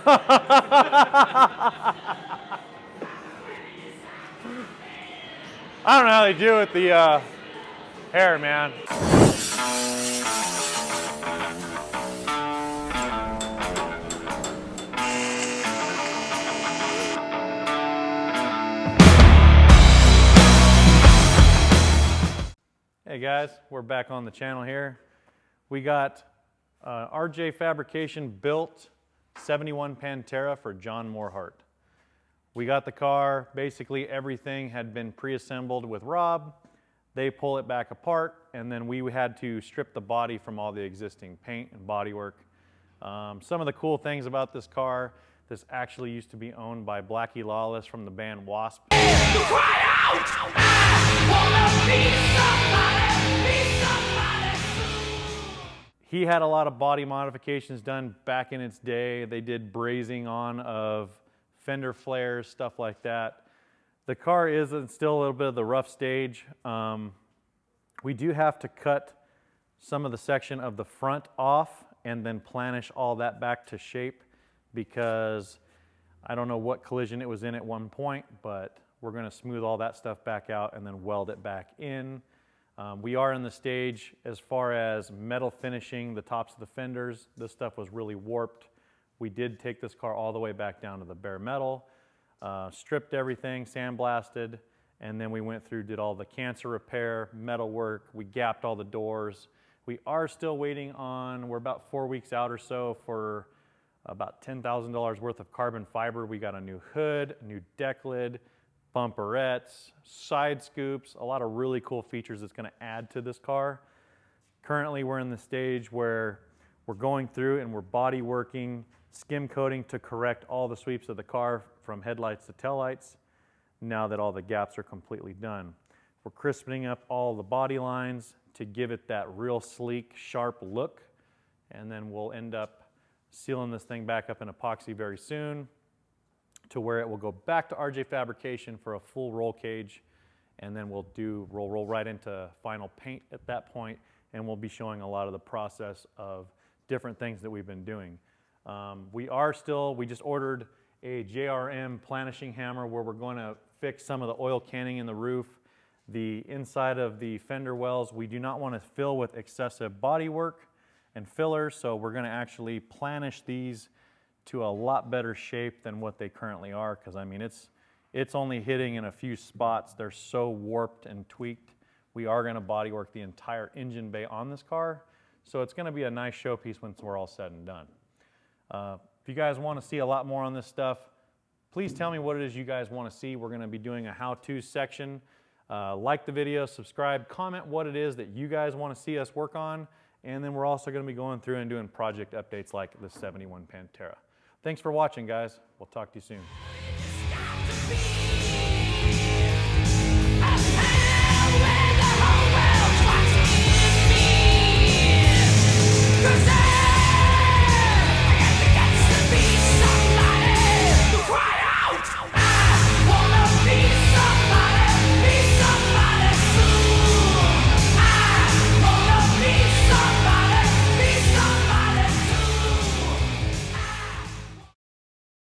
I don't know how they do with the hair, man. Hey guys, we're back on the channel here. We got RJ Fabrication built 71 Pantera for John Morehart. We got the car, basically everything had been pre-assembled with Rob. They pull it back apart, and then we had to strip the body from all the existing paint and bodywork. Some of the cool things about this car, this actually used to be owned by Blackie Lawless from the band W.A.S.P. He had a lot of body modifications done back in its day. They did brazing on of fender flares, stuff like that. The car is still a little bit of the rough stage. We do have to cut some of the section of the front off and then planish all that back to shape, because I don't know what collision it was in at one point, but we're going to smooth all that stuff back out and then weld it back in. We are in the stage as far as metal finishing the tops of the fenders. This stuff was really warped. We did take this car all the way back down to the bare metal, stripped everything, sandblasted, and then we went through, did all the cancer repair, metal work. We gapped all the doors. We are still waiting on, we're about 4 weeks out or so for about $10,000 worth of carbon fiber. We got a new hood, a new deck lid, bumperettes, side scoops, a lot of really cool features that's going to add to this car. Currently we're in the stage where we're going through and we're body working, skim coating to correct all the sweeps of the car from headlights to taillights now that all the gaps are completely done. We're crispening up all the body lines to give it that real sleek, sharp look, and then we'll end up sealing this thing back up in epoxy very soon, to where it will go back to RJ Fabrication for a full roll cage, and then we'll roll right into final paint at that point, and we'll be showing a lot of the process of different things that we've been doing. We just ordered a JRM planishing hammer where we're going to fix some of the oil canning in the roof. The inside of the fender wells, we do not want to fill with excessive body work and fillers, so we're going to actually planish these to a lot better shape than what they currently are, because I mean it's only hitting in a few spots. They're so warped and tweaked. We are going to bodywork the entire engine bay on this car, so it's going to be a nice showpiece once we're all said and done. If you guys want to see a lot more on this stuff, please tell me what it is you guys want to see. We're going to be doing a how-to section. Like the video, subscribe, comment what it is that you guys want to see us work on, and then we're also going to be going through and doing project updates like the 71 Pantera. Thanks for watching, guys. We'll talk to you soon.